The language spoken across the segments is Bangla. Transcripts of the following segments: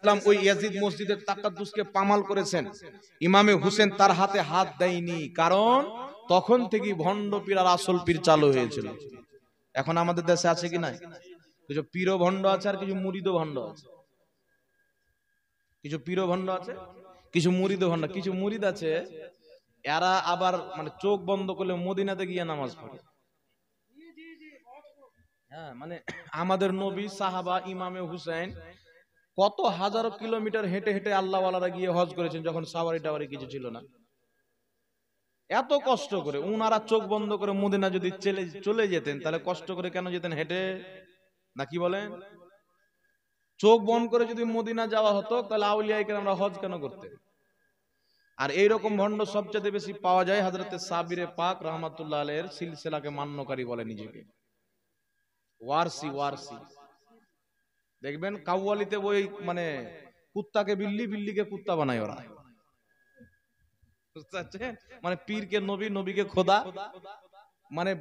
ইসলাম ওই ইয়াজিদ মসজিদের তাকাদ্দুসকে পামাল করেছেন, ইমামে হুসেন তার হাতে হাত দেয়নি, কারণ তখন থেকেই ভণ্ড পীর আর আসল পীর চালু হয়েছিল। এখন আমাদের দেশে আছে কি নাই? কিছু পীর ভণ্ড আছে আর কিছু মুরিদ ভণ্ড আছে। কিছু পীর ভণ্ড আছে, কিছু মুরিদ ভণ্ড। কিছু মুরিদ আছে, এরা আবার মানে চোখ বন্ধ করলে মদিনাতে গিয়ে নামাজ পড়ে। হ্যাঁ, মানে আমাদের নবী, সাহাবা, ইমামে হুসেন কত হাজারো কিলোমিটার হেঁটে হেঁটে আল্লাহওয়ালারা গিয়ে হজ করেছেন, যখন সাওয়ারি টাওয়ারি কিছু ছিল না। এত কষ্ট করে উনারা চোখ বন্ধ করে মদিনা যদি চলে যেতেন, তাহলে কষ্ট করে কেন যেতেন? হেঁটে না, কি বলেন? চোখ বন্ধ করে যদি মদিনা যাওয়া হতো, তাহলে আউলিয়া কেরামরা হজ কেন করতেন? আর এইরকম ভণ্ড সবচেয়ে বেশি পাওয়া যায় হযরতে সাবিরে পাক রাহমাতুল্লাহ আলাইহির সিলসিলাকে মান্যকারী বলে নিজেকে, ওয়ারসি। ওয়ারসি দেখবেন কাওয়ালিতে ওই মানে কুত্তাকে বিল্লি, বিল্লিকে কুত্তা বানায় ওরা, বুঝতে পারছেন? মানে পীরকে নবী, নবীকে খোদা, মানে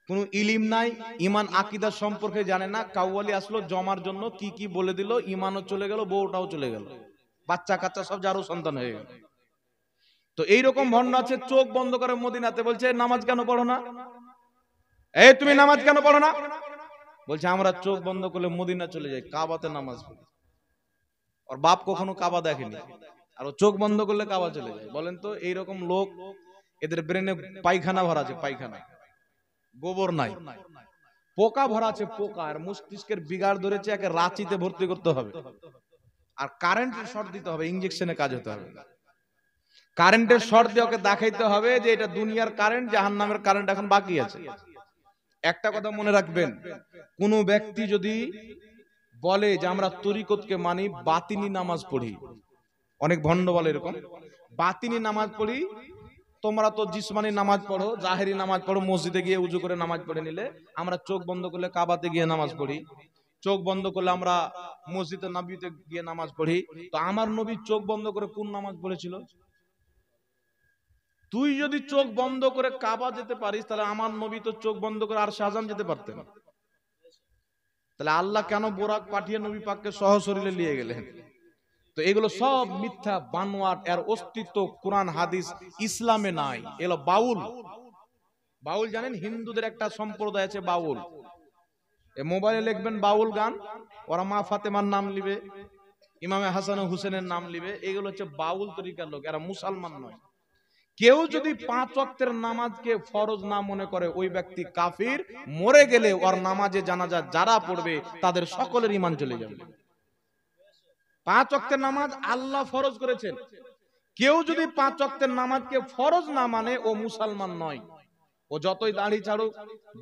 কোন ইলিম নাই, ইমান আকিদা সম্পর্কে জানে না। কাওয়ালি আসলো জমার জন্য, কি কি বলে দিল, ইমানও চলে গেল, বউটাও চলে গেল, বাচ্চা কাচ্চা সব যারও সন্তান হয়ে গেল। তো এইরকম ভণ্ড আছে, চোখ বন্ধ করে মদিনাতে বলছে নামাজ কেন পড়ো না? এই তুমি নামাজ কেন পড়ো না? বলছে আমরা চোখ বন্ধ করলে মদিনা চলে যাই, কাবাতে নামাজ পড়ি। আর বাপ কখনো কাবা দেখেনি, আর ও চোখ বন্ধ করলে কাবা চলে যায়। বলেন তো, এইরকম লোক, এদের ব্রেনে পায়খানা ভরা আছে, পায়খানা, গোবর নাই, পোকা ভরা আছে, পোকা। আর মস্তিষ্কের বিগাড় ধরেছে, একে রাঁচিতে ভর্তি করতে হবে, আর কারেন্টের শর্ট দিতে হবে, ইঞ্জেকশনে কাজ হতে হবে। কারেন্টের শর্ট দিয়ে ওকে দেখাইতে হবে যে এটা দুনিয়ার কারেন্ট, জাহান্নামের কারেন্ট এখন বাকি আছে। একটা কথা মনে রাখবেন, কোন ব্যক্তি যদি বলে যে আমরা তরিকতকে মানি, বাতিনি নামাজ পড়ি, অনেক ভণ্ড বলে এরকম, বাতিনি নামাজ পড়ি, তোমরা তো জিসমানি নামাজ পড়ো, জাহেরি নামাজ পড়ো, মসজিদে গিয়ে উজু করে নামাজ পড়ে নিলে, আমরা চোখ বন্ধ করলে কাবাতে গিয়ে নামাজ পড়ি, চোখ বন্ধ করলে আমরা মসজিদে নববীতে গিয়ে নামাজ পড়ি। তো আমার নবী চোখ বন্ধ করে কোন নামাজ পড়েছিল? তুই যদি চোখ বন্ধ করে কাবা যেতে পারিস, তাহলে আমার নবী তো চোখ বন্ধ করে আর শাহজান যেতে পারতেন। তাহলে আল্লাহ কেন বোরাক পাঠিয়ে নবী পাককে সহশরীরে নিয়ে গেলেন? তো এগুলো সব মিথ্যা, বানোয়াট, এর অস্তিত্ব কোরআন হাদিস ইসলামে নাই। এগুলো বাউল। বাউল জানেন, হিন্দুদের একটা সম্প্রদায় আছে বাউল। মোবাইলে লিখবেন বাউল গান, ওরা মা ফাতেমার নাম লিবে, ইমামে হাসান ও হুসেনের নাম লিবে। এগুলো হচ্ছে বাউল তরিকার লোক, এরা মুসলমান নয়। কেউ যদি 5 ওয়াক্তের নামাজকে ফরজ না মনে করে, ওই ব্যক্তি কাফির। মরে গেলে ওর নামাজে জানাজা যারা পড়বে তাদের সকলের ঈমান চলে যাবে। 5 ওয়াক্তের নামাজ আল্লাহ ফরজ করেছেন। কেউ যদি 5 ওয়াক্তের নামাজকে ফরজ না মানে, ও মুসলমান নয়। ও যতই দাড়ি ছাড়ুক,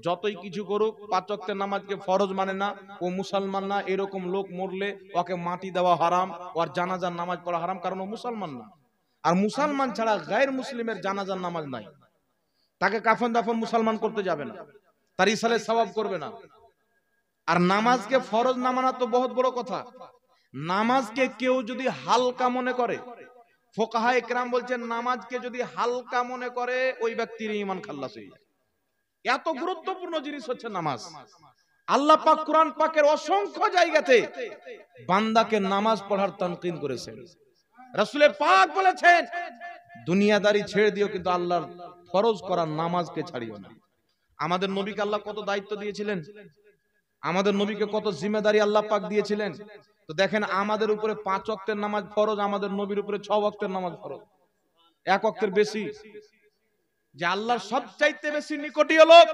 যতই কিছু করুক, 5 ওয়াক্তের নামাজকে ফরজ মানে না, ও মুসলমান না। এরকম লোক মরলে ওকে মাটি দেওয়া হারাম, ওর জানাজার নামাজ পড়া হারাম, কারণ ও মুসলমান না। আর মুসলমান ছাড়া গায়ের মুসলিমের জানাজার নামাজ নাই। তাকে কাফন দাফন মুসলমান করতে যাবে না, তার ইসালে সওয়াব করবে না। আর নামাজকে ফরজ না মানা তো বহুত বড় কথা। নামাজকে কেউ যদি হালকা মনে করে, ফুকাহায়ে কেরাম বলছেন নামাজকে যদি হালকা মনে করে, ওই ব্যক্তির ঈমান খাল্লাস হয়ে যায়। এত গুরুত্বপূর্ণ জিনিস হচ্ছে নামাজ। আল্লাহ পাক কুরআন পাকের অসংখ্য জায়গাতে বান্দাকে নামাজ পড়ার তানকিন করেছেন। রাসূল পাক বলেছেন দুনিয়াদারি ছেড়ে দিও, কিন্তু আল্লাহর ফরজ করা নামাজকে ছাড়িও না। আমাদের নবীকে আল্লাহ কত দায়িত্ব দিয়েছিলেন, আমাদের নবীকে কত জিম্মেদারি আল্লাহ পাক দিয়েছিলেন। তো দেখেন, আমাদের উপরে 5 ওয়াক্তের নামাজ ফরজ, আমাদের নবীর উপরে 6 ওয়াক্তের নামাজ ফরজ, 1 ওয়াক্তের বেশি। যে আল্লাহর সবচাইতে বেশি নিকটীয় লোক,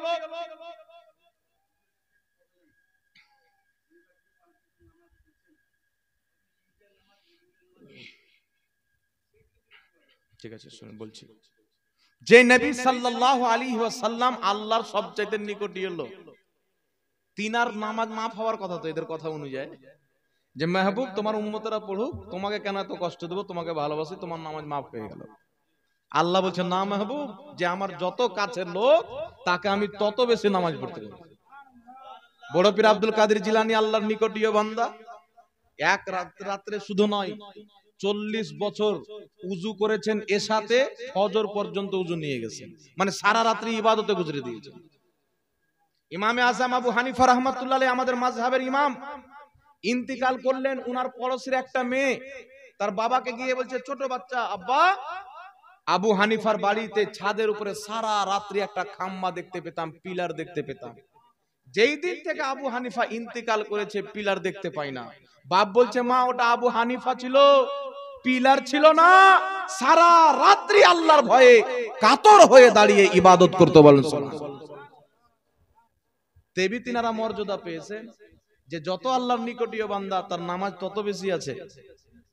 ঠিক আছে শুনুন বলছি, যে নবী সাল্লাল্লাহু আলাইহি ওয়াসাল্লাম আল্লাহর সবচাইতে নিকটীয় লোক, তিনার নামাজ মাফ হওয়ার কথা। তো এদের কথা অনুযায়ী যে মেহবুব তোমার উম্মতরা পড়ুক, তোমাকে কেন এত কষ্ট দেব, তোমাকে ভালোবাসি, তোমার নামাজ মাফ হয়ে গেল। আল্লাহ বলছেন না মেহবুব, যে আমার যত কাছের লোক তাকে আমি তত বেশি নামাজ পড়তে দেব। বড় পীর আব্দুল কাদের জিলানী আল্লাহর নিকটীয় বান্দা, এক রাত্রে শুধু নয় 40 বছর উজু করেছেন, এশাতে ফজর পর্যন্ত উজু নিয়ে গেছেন, মানে সারা রাত্রি ইবাদতে গুজরে দিয়েছেন। ইমামে আযম আবু হানিফা রাহমাতুল্লাহ আলাইহি আমাদের মাযহাবের ইমাম, ইন্তিকাল করলেন। উনার পড়োশির একটা মেয়ে তার বাবাকে গিয়ে বলছে, ছোট বাচ্চা, আব্বা আবু হানিফার বাড়িতে ছাদের উপরে সারা রাত্রি একটা খাম্বা দেখতে পেতাম, পিলার দেখতে পেতাম। যেই দিন থেকে আবু হানিফা ইন্তিকাল করেছে পিলার দেখতে পাই না। বাপ বলছে, মা ওটা আবু হানিফা ছিল, পিলার ছিল না। সারা রাত্রি আল্লাহর ভয়ে কাতর হয়ে দাঁড়িয়ে ইবাদত করতে বলেন। তেবি তিনারা মর্যাদা পেয়েছেন যে যত আল্লাহর নিকটীয় বান্দা তার নামাজ তত বেশি আছে।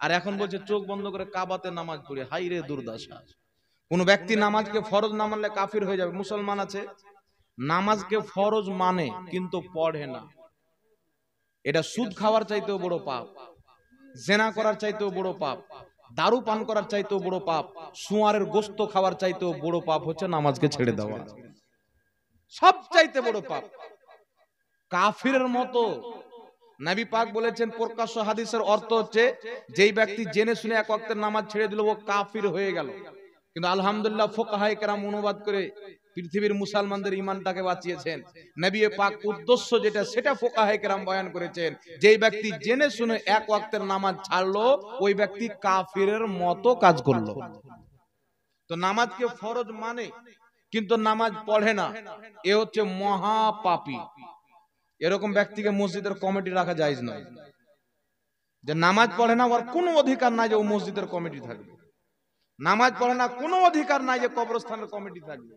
আর এখন বলছে চোখ বন্ধ করে কাবাতে নামাজ পড়ে। হাই রে দুর্দশা! কোন ব্যক্তি নামাজকে ফরজ না মানলে কাফির হয়ে যাবে। মুসলমান আছে নামাজকে ফরজ মানে কিন্তু পড়ে না, এটা সুদ খাওয়ার চাইতেও বড় পাপ, জেনা করার চাইতেও বড় পাপ, দারু পান করার চাইতেও বড় পাপ, শুয়ারের গোশত খাওয়ার চাইতেও বড় পাপ হচ্ছে নামাজকে ছেড়ে দেওয়া। সব চাইতে বড় পাপ। কাফিরের মতো নবী পাক বলেছেন, প্রকাশ্য হাদিসের অর্থ হচ্ছে যেই ব্যক্তি জেনে শুনে এক ওয়াক্তের নামাজ ছেড়ে দিল ও কাফির হয়ে গেল। কিন্তু আলহামদুলিল্লাহ ফুকাহায়ে কেরাম অনুবাদ করে পৃথিবীর মুসলমানদের ঈমানটাকে বাঁচিয়েছেন। নবী পাক উদ্দেশ্য যেটা সেটা ফুকাহায়ে কেরাম বয়ান করেছেন, যেই ব্যক্তি জেনে শুনে এক ওয়াক্তের নামাজ ছাড়লো ওই ব্যক্তি কাফিরের মতো কাজ করলো। তো নামাজকে ফরজ মানে কিন্তু নামাজ পড়ে না, এ হচ্ছে মহা পাপী। এরকম ব্যক্তিকে মসজিদের কমিটি রাখা জায়েজ নয়। যে নামাজ পড়ে না ওর কোনো অধিকার নাই যে ও মসজিদের কমিটি থাকবে। নামাজ পড়ে না কোনো অধিকার নাই যে কবরস্থানের কমিটি থাকবে।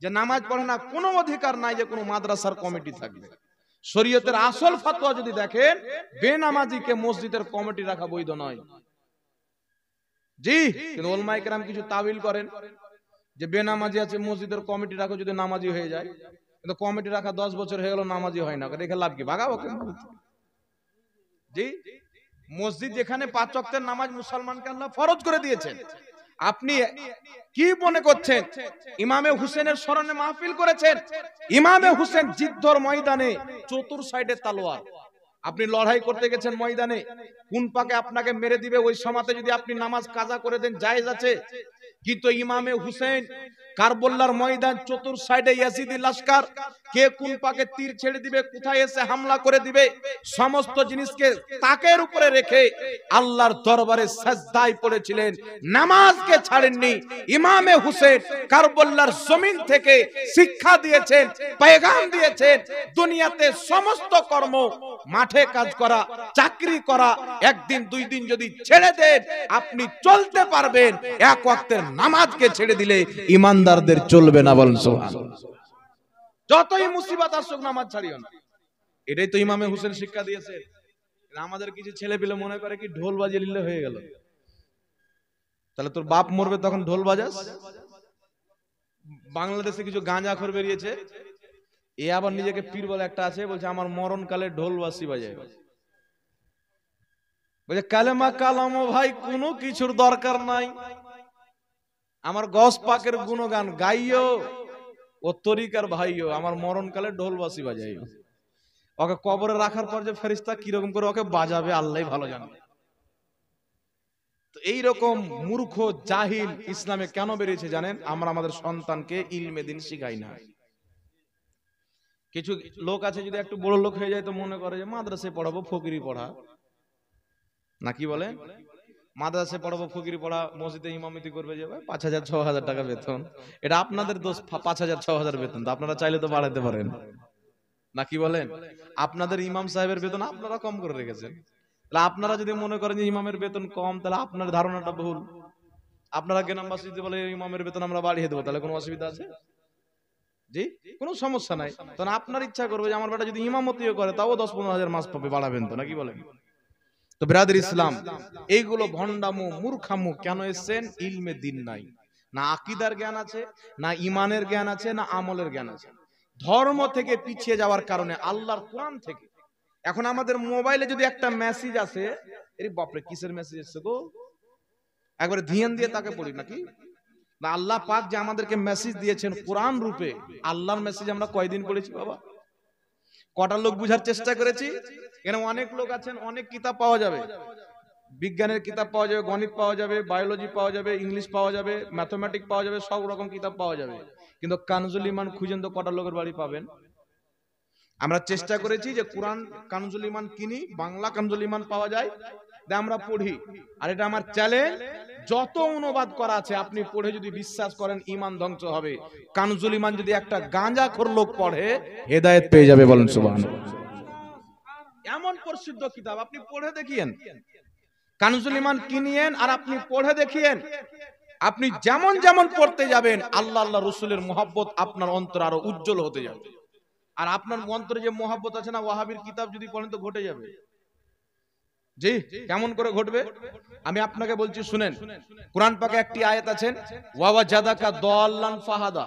যে নামাজ পড়ে না কোনো অধিকার নাই যে কোনো মাদ্রাসার কমিটি থাকবে। শরীয়তের আসল ফতোয়া যদি দেখেন, বেনামাজিকে মসজিদের কমিটি রাখা বৈধ নয়। জি, কিন্তু উলামায়ে কেরাম কিছু তাবিল করেন যে বেনামাজি আছে মসজিদের কমিটি রাখো যদি নামাজি হয়ে যায়। কিন্তু কমিটি রাখা 10 বছর হয়ে গেল নামাজি হয় না, রেখে লাভ কি? ভাগাবো কেন? জি, মসজিদ যেখানে 5 ওয়াক্তের নামাজ মুসলমানকে আল্লাহ ফরজ করে দিয়েছেন, আপনি কি মনে করছেন ইমামে হুসেনের স্মরণে মাহফিল করেছেন? ইমামে হুসেন যুদ্ধর ময়দানে চতুর সাইডে তলোয়ার, আপনি লড়াই করতে গেছেন ময়দানে, কোন পাকে আপনাকে মেরে দিবে ওই সময়তে যদি আপনি নামাজ কাজা করে দেন জায়েজ আছে। কিন্তু ইমামে হুসেন কারবালার ময়দান চতুর সাইডে ইয়াজিদি লস্কর, কে কোন পাকে তীর ছেড়ে দিবে, কোথায় এসে হামলা করে দিবে, সমস্ত জিনিসকে তাকের উপরে রেখে আল্লাহর দরবারে সাজদায় পড়েছিলেন, নামাজকে ছাড়েননি। ইমামে হুসেন কারবালার জমিন থেকে শিক্ষা দিয়েছেন, পেগাম দিয়েছেন, দুনিয়াতে সমস্ত কর্ম, মাঠে কাজ করা, চাকরি করা, একদিন দুই দিন যদি ছেড়ে দেন আপনি চলতে পারবেন, এক ওয়াক্তের নামাজকে ছেড়ে দিলে ইমানদারদের চলবে না। বলেন সুবহানাল্লাহ। যতই মুসিবত আসুক নামাজ ছাড়িও না, এটাই তো ইমামে হুসেন শিক্ষা দিয়েছে। আমাদের কিছু ছেলে পেলে মনে করে কি ঢোল বাজিয়ে নিলে হয়ে গেল। তাহলে তোর বাপ মরবে তখন ঢোল বাজাস? বাংলাদেশে কিছু গাঁজাখোর বেরিয়েছে, এ আবার নিজেকে পীর বলে একটা আছে, বলছে আমার মরণকালে ঢোল বাঁশি বাজায়। বলছে কালেমা কালামো ভাই কোনো কিছুর দরকার নাই, আমার গস পাকের গুণগান গাইও ও তরিকার ভাইও, আমার মরণকালে ঢোল বাঁশি বাজাইও। ওকে কবরে রাখার পর যে ফেরেশতা কিরকম করে ওকে বাজাবে আল্লাহই ভালো জানে। তো এইরকম মূর্খ জাহিল ইসলামে কেন বেরিয়েছে জানেন? আমরা আমাদের সন্তানকে ইলমে দিন শিখাই না। কিছু লোক আছে যদি একটু বড় লোক হয়ে যায় তো মনে করে যে মাদ্রাসায় পড়াবো, ফকিরি পড়া না, কি বলে মাদ্রাসায় পড়াবো, ফকিরি পড়া, মসজিদে ইমামতি করবে, যাবে 5,000-6,000 টাকা বেতন। এটা আপনাদের দোষ, 5,000-6,000 বেতন, তো আপনারা চাইলে তো বাড়াতে পারেন না, কি বলেন? আপনাদের ইমাম সাহেবের বেতন আপনারা কম করে রেখেছেন। তাহলে আপনারা যদি মনে করেন যে ইমামের বেতন কম, তাহলে আপনার ধারণাটা ভুল। আপনারা গ্রামবাসী যদি বলে ইমামের বেতন আমরা বাড়িয়ে দেবো, তাহলে কোনো অসুবিধা আছে? জি, কোনো সমস্যা নাই। তখন আপনার ইচ্ছা করবে যে আমার বেটা যদি ইমামতিও করে তাও 10-15,000 মাস পাবে, বাড়াবেন তো, নাকি বলেন? তো ব্রাদার ইসলাম, এইগুলো ভন্ডামো মূর্খামো কেন এসেছেন? ইলমে দিন নাই, না আকীদার জ্ঞান আছে, না ইমানের জ্ঞান আছে, না আমলের জ্ঞান আছে। ধর্ম থেকে পিছিয়ে যাওয়ার কারণে, আল্লাহর কোরআন থেকে। এখন আমাদের মোবাইলে যদি একটা মেসেজ আসে, এর বাপরে কিসের মেসেজ এসেছে গো, একবারে ধ্যান দিয়ে তাকে পড়ি নাকি? না, আল্লাহ পাক যে আমাদেরকে মেসেজ দিয়েছেন কোরআন রূপে, আল্লাহর মেসেজ আমরা কয়দিন পড়েছি বাবা? কটা লোক বুঝার চেষ্টা করেছি? এখানে অনেক লোক আছেন, অনেক কিতাব পাওয়া যাবে, বিজ্ঞানের কিতাব পাওয়া যাবে, গণিত পাওয়া যাবে, বায়োলজি পাওয়া যাবে, ইংলিশ পাওয়া যাবে, ম্যাথমেটিক্স পাওয়া যাবে, সব রকম কিতাব পাওয়া যাবে। কিন্তু কানজুল ইমান খুঁজেন তো কটা লোকের বাড়ি পাবেন? আমরা চেষ্টা করেছি যে কোরআন কানজুল ইমান কিনি, বাংলা কানজুল ইমান পাওয়া যায়, আমরা পড়ি। আর এটা আমার চ্যালেঞ্জ, যত অনুবাদ করা আছে আপনি পড়ে যদি বিশ্বাস করেন ইমান ধ্বংস হবে। কানজুল ইমান যদি একটা গাঁজাখোর লোক পড়ে হেদায়েত পেয়ে যাবে, বলেন সুবহানাল্লাহ। এমন প্রসিদ্ধ কিতাব, আপনি পড়ে দেখিয়েন। কানজুল ইমান কিনিয়েন আর আপনি পড়ে দেখিয়েন। আপনি যেমন যেমন পড়তে যাবেন আল্লাহ আল্লাহ রসুলের মহব্বত আপনার অন্তর আরো উজ্জ্বল হতে যাবে। আর আপনার অন্তরে যে মহব্বত আছে না, ওয়াহাবির কিতাব যদি পড়েন তো ঘটে যাবে। জি, কেমন করে ঘটবে আমি আপনাকে বলছি, শুনেন। কোরআন পাকে একটি আয়াত আছেন, ওয়াওয়াজাদাকা দাল্লান ফাহাদা।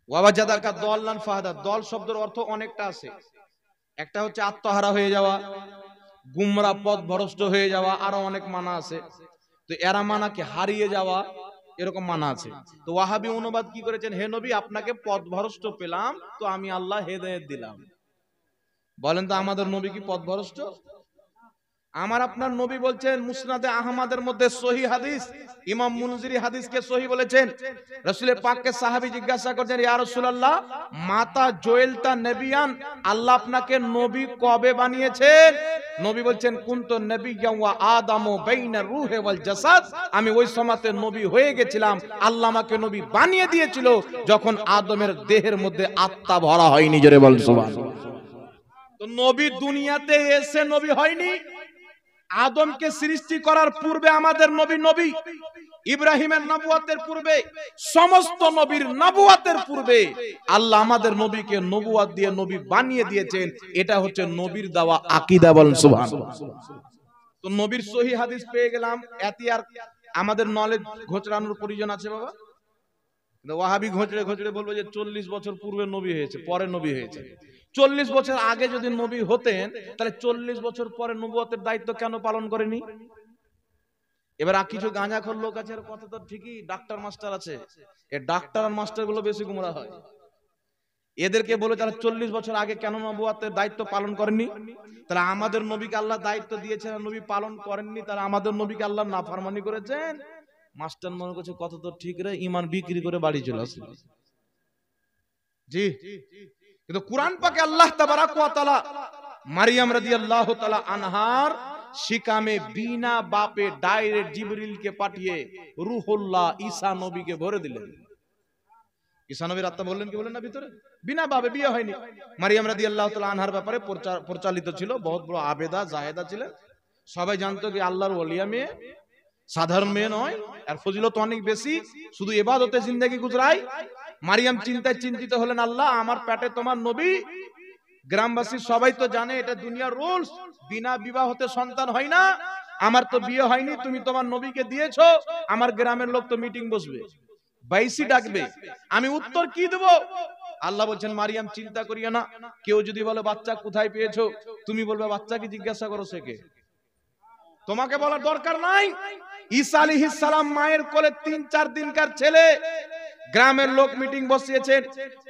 ওয়াওয়াজাদাকা দাল্লান ফাহাদা, দল শব্দের অর্থ অনেকটা আছে। একটা হচ্ছে আত্মহারা হয়ে যাওয়া, গুমরা পথ ভ্রষ্ট হয়ে যাওয়া, আরো অনেক মানা আছে। তো এরা মানাকে হারিয়ে যাওয়া, এরকম মানা আছে। তো ওয়াহাবি অনুবাদ কি করেছেন, হে নবী আপনাকে পথ ভ্রষ্ট পেলাম তো আমি আল্লাহ হেদায়েত দিলাম। বলেন তো আমাদের নবী কি পথ ভ্রষ্ট? আমার আপনার নবী বলছেন, মুসনাদে আহমদের মধ্যে সহিহ হাদিস, ইমাম মুনজিরি হাদিসকে সহিহ বলেছেন। রাসূলের পাককে সাহাবী জিজ্ঞাসা করছেন, ইয়া রাসূলুল্লাহ মাতা জুইলতা নবিয়ান, আল্লাহ আপনাকে নবী কবে বানিয়েছেন? নবী বলছেন, কুনতু নবিয়্যান ওয়া আদামু বাইনা রূহি ওয়াল জাসাদ, আমি ওই সময়তে নবী হয়ে গেছিলাম, আল্লাহ আমাকে নবী বানিয়ে দিয়েছিল যখন আদমের দেহের মধ্যে আত্মা ভরা হয়নি। জোরে বল সুবহানাল্লাহ। তো নবী দুনিয়াতে এসে নবী হয়নি, আদমকে সৃষ্টি করার পূর্বে আমাদের নবী নবী। ইব্রাহিমের নবুয়াতের পূর্বে, সমস্ত নবীর নবুয়াতের পূর্বে আল্লাহ আমাদের নবীকে নবুয়াত দিয়ে নবী বানিয়ে দিয়েছেন। এটা হচ্ছে নবীর দেওয়া আকীদা, বলেন সুবহানাল্লাহ। তো নবীর সহিহ হাদিস পেয়ে গেলাম, এতে আর আমাদের নলেজ ঘোচরানোর প্রয়োজন আছে বাবা? ওয়াহাবি ঘোচড়ে ঘোচড়ে বলবো যে 40 বছর পূর্বে নবী হয়েছে, পরে নবী হয়েছে। 40 বছর আগে যদি নবী হতেন তাহলে 40 বছর পরে নবুয়তের দায়িত্ব কেন পালন করেনি? এবার কিছু গাঁজাখোর লোক আছে, কথা তো ঠিকই, ডাক্তার মাস্টার আছে, এই ডাক্তার আর মাস্টার গুলো বেশি গুমরা হয়। এদেরকে বলে তাহলে 40 বছর আগে কেন নবুয়তের দায়িত্ব পালন করেননি? তাহলে আমাদের নবীকে আল্লাহ দায়িত্ব দিয়েছেন, নবী পালন করেননি, তাহলে আমাদের নবীকে আল্লাহ নাফরমানি করেছেন। মাস্টার মনে করছে কথা তো ঠিক রে, ঈমান বিক্রি করে বাড়ি চলে আসে। জি, কিন্তু কোরআন পাকে আল্লাহ তাবারাক ওয়া তাআলা মারইয়াম রাদিয়াল্লাহু তাআলা আনহার শিকামে বিনা বাপে ডাইরেক্ট জিবরিলকে পাঠিয়ে রূহুল্লাহ ঈসা নবীকে ভরে দিলেন। ঈসা নবীর আত্মা বললেন কি বলেন না ভিতরে, বিনা বাপে, বিয়ে হয়নি। মারইয়াম রাদিয়াল্লাহু তাআলা আনহার ব্যাপারে প্রচালিত ছিল, বহুত বড় আবেদা জাহেদা ছিলেন। সবাই জানতো কি আল্লাহর ওলিয়া মেয়ে, সাধারণ মেয়ে নয়, আর ফজিলত অনেক বেশি, শুধু ইবাদতে জিন্দেগি গুজরায়। মারিয়াম চিন্তিত হলেন, আল্লাহ আমার পেটে তোমার নবী, গ্রামবাসী সবাই তো জানে এটা দুনিয়ার রুলস, বিনা বিবাহতে সন্তান হয় না, আমার তো বিয়ে হয়নি, তুমি তোমার নবীকে দিয়েছো, আমার গ্রামের লোক তো মিটিং বসবে, বাইসি ডাকবে, আমি উত্তর কি দেব? আল্লাহ বলছেন, মারিয়াম চিন্তা করিও না, কেউ যদি বলে বাচ্চা কোথায় পেয়েছো, তুমি বলবে বাচ্চাকে জিজ্ঞাসা করো সে কে, তোমাকে বলার দরকার নাই। ঈসা আলাইহিস সালাম মায়ের কোলে 3-4 দিনকার ছেলে, গ্রামের লোক মিটিং বসিয়েছেন,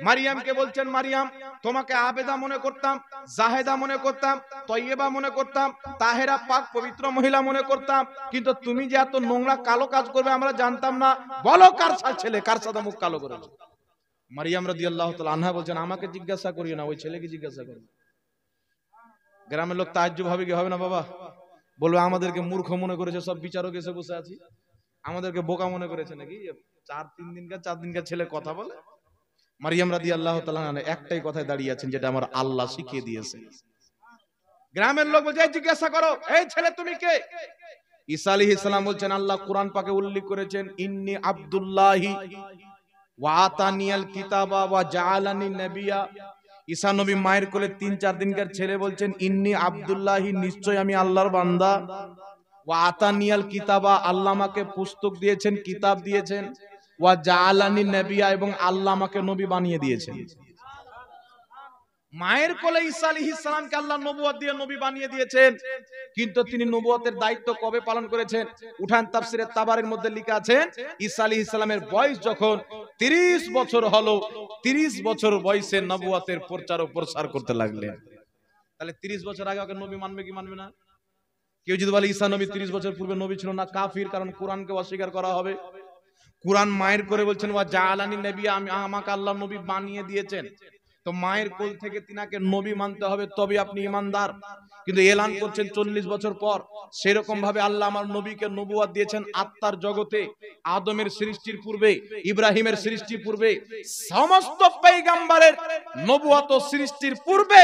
মারিয়ামকে বলছেন, মারিয়াম তোমাকে আবেদা মনে করতাম, জাহেদা মনে করতাম, তয়্যেবা মনে করতাম, তাহেরা পাক পবিত্র মহিলা মনে করতাম, কিন্তু তুমি যে এত নোংরা কালো কাজ করবে আমরা জানতাম না, বলো কার ছেলে, কার সাথে মুখ কালো করেছে? মারিয়াম রাদিয়াল্লাহু তাআলা আনহা বলছেন, আমাকে জিজ্ঞাসা করিও না, ওই ছেলেকে জিজ্ঞাসা করো। গ্রামের লোক তাজ্জুব হবে কি হবে না বাবা? বলবে আমাদেরকে মূর্খ মনে করেছে, সব বিচারক এসে বসে আছি, আমাদেরকে বোকা মনে করেছে নাকি? 4 দিনকার ছেলে কথা বলে। মারিয়াম রাদিয়াল্লাহু তাআলা একটাই কথায় দাঁড়িয়ে আছেন, যেটা আমার আল্লাহ শিখিয়ে দিয়েছে। গ্রামের লোক বলছে জিজ্ঞাসা করো, এই ছেলে তুমি কে? ঈসা আলাইহিস সালাম বলছেন, আল্লাহ কোরআন পাকে উল্লেখ করেছেন, ইন্নী আব্দুল্লাহি ওয়া আতানিয়াল কিতাবা ওয়া জাআলানি নবিয়্যা। ঈসা নবী মায়ের কোলে 3-4 দিনকার ছেলে বলছেন, ইন্নী আব্দুল্লাহি, নিশ্চয় আমি আল্লাহর বান্দা, ওয়া আতানিয়াল কিতাবা, আল্লাহ আমাকে পুস্তক দিয়েছেন, কিতাব দিয়েছেন, ওয়া জাআলানি নবিয়্যা, এবং আল্লাহ আমাকে নবী বানিয়ে দিয়েছেন। মায়ের কোলে ঈসা আলাইহিস সালামকে আল্লাহ নবুয়ত দিয়ে নবী বানিয়ে দিয়েছেন, কিন্তু তিনি নবুয়তের দায়িত্ব কবে পালন করেছেন? উঠান তাফসিরে তাবারির মধ্যে লেখা আছে, ঈসা আলাইহিস সালামের বয়স যখন 30 বছর হলো, 30 বছর বয়সে নবুয়তের প্রচার ও প্রসার করতে লাগলেন। তাহলে 30 বছর আগে ওকে নবী মানবে কি মানবে না? কেউ যদি বলে ঈসা নবী 30 বছর পূর্বে নবী ছিল না, কাফির, কারণ কোরআনকে অস্বীকার করা হবে। কোরআন মায়ের করে বলছেন, ওয়া জাআলানি নবিয়্যা, আমাকে আল্লাহ নবী বানিয়ে দিয়েছেন। তো তো মায়ের কোল থেকে তিনাকে নবী মানতে হবে, তবে আপনি ঈমানদার। কিন্তু এলান করছেন 40 বছর পর। সেরকম ভাবে আল্লাহ আমার নবীকে নবুয়ত দিয়েছেন আত্মার জগতে, আদমের সৃষ্টির পূর্বে, ইব্রাহিমের সৃষ্টির পূর্বে, সমস্ত পয়গম্বরের নবুয়ত সৃষ্টির পূর্বে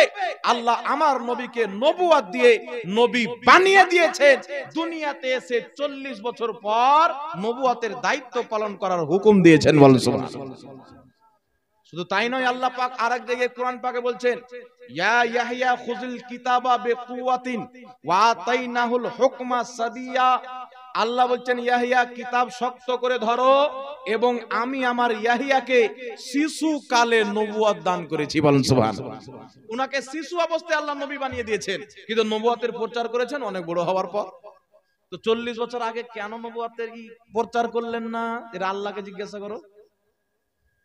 আল্লাহ আমার নবীকে নবুয়ত দিয়ে নবী বানিয়ে দিয়েছেন। দুনিয়াতে এসে 40 বছর পর নবুয়তের দায়িত্ব পালন করার হুকুম দিয়েছেন। বলেন সুবহানাল্লাহ। শুধু তাই নয়, আল্লাহ পাক আরেক জায়গায় কোরআন পাকে বলছেন, ইয়া ইয়াহইয়া খুযিল কিতাবা বিকুওয়াতিন ওয়া আতাইনাহুল হুকমা সাবিয়া। আল্লাহ বলছেন, ইয়াহইয়া কিতাব শক্ত করে ধরো, এবং আমি আমার ইয়াহইয়াকে শিশু কালে নবুয়ত দান করেছি। বলেন সুবহানাল্লাহ। উনাকে শিশু অবস্থায় আল্লাহ নবী বানিয়ে দিয়েছেন, কিন্তু নবুয়তের প্রচার করেছেন অনেক বড় হওয়ার পর। তো 40 বছর আগে কেন নবুয়তের প্রচার করলেন না? এটা আল্লাহকে জিজ্ঞাসা করো।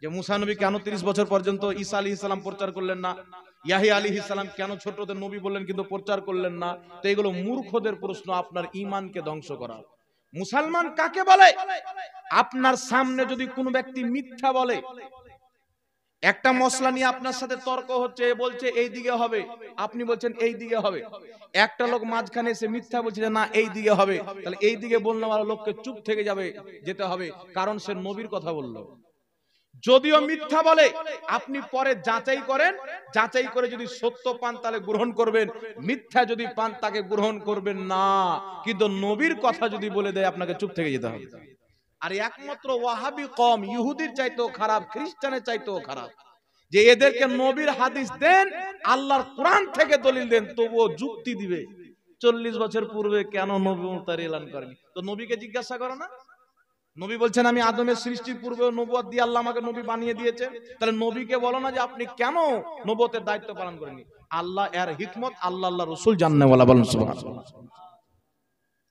যে মুসা নবী কেন 30 বছর পর্যন্ত ঈসা আলাইহিস সালাম প্রচার করলেন না? ইয়াহিয়া আলাইহিস সালাম কেন ছোটদের নবী বললেন কিন্তু প্রচার করলেন না? তো এগুলো মূর্খদের প্রশ্ন, আপনার ঈমানকে ধ্বংস করা। মুসলমান কাকে বলে? আপনার সামনে যদি কোনো ব্যক্তি মিথ্যা বলে, একটা মশলা নিয়ে আপনার সাথে তর্ক হচ্ছে, বলছে এই দিকে হবে, আপনি বলছেন এই দিকে হবে, একটা লোক মাঝখানে এসে মিথ্যা বলছে যে না এই দিকে হবে, তাহলে এই দিকে বললে আমার লোককে চুপ থেকে যেতে হবে, কারণ সে নবীর কথা বললো। যদিও মিথ্যা বলে, আপনি পরে যাচাই করেন, যাচাই করে যদি সত্য পান তাহলে গ্রহণ করবেন, মিথ্যা যদি পান তাকে গ্রহণ করবেন না। কিন্তু নবীর কথা যদি বলে দেয় আপনাকে চুপ থেকে যেতে হবে। আর একমাত্র ওয়াহাবি কম ইহুদির চাইতেও খারাপ, খ্রিস্টানের চাইতেও খারাপ, যে এদেরকে নবীর হাদিস দেন, আল্লাহর কোরআন থেকে দলিল দেন, তবুও যুক্তি দিবে 40 বছর পূর্বে কেন নবী তার এলান করেনি। তো নবীকে জিজ্ঞাসা করো না। নবী বলছেন আমি আদমের সৃষ্টির পূর্বে নবুয়ত দিয়ে আল্লাহ আমাকে নবী বানিয়ে দিয়েছেন, তাহলে নবীকে বলো না যে আপনি কেন নবুয়তের দায়িত্ব পালন করেননি। আল্লাহ এর হিকমত আল্লাহ রাসূল জানেন। ওয়ালা বলেন সুবহানাল্লাহ।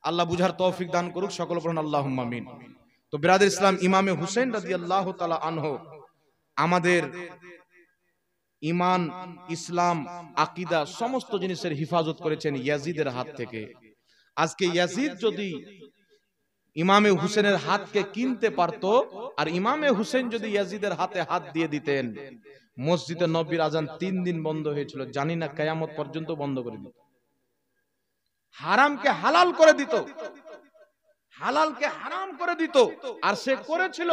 আল্লাহ বুঝার তৌফিক দান করুক, সকল বলেন আল্লাহুম্মা আমিন। তো বিরাদর ইসলাম, ইমামে হুসেন রাদিয়াল্লাহু তাআলা আনহু আমাদের ঈমান, ইসলাম, আকীদা সমস্ত জিনিসের হিফাজত করেছেন ইয়াজিদের হাত থেকে। আজকে ইয়াজিদ যদি ইমামে হুসেনের হাতকে কিনতে পারত, আর ইমামে হুসেন যদি ইয়াজিদের হাতে হাত দিয়ে দিতেন, মসজিদে নববীর আজান 3 দিন বন্ধ হয়েছিল, জানি না কিয়ামত পর্যন্ত বন্ধ করে দিত। হারামকে হালাল করে দিত, হালালকে হারাম করে দিত, আর সে করেছিল।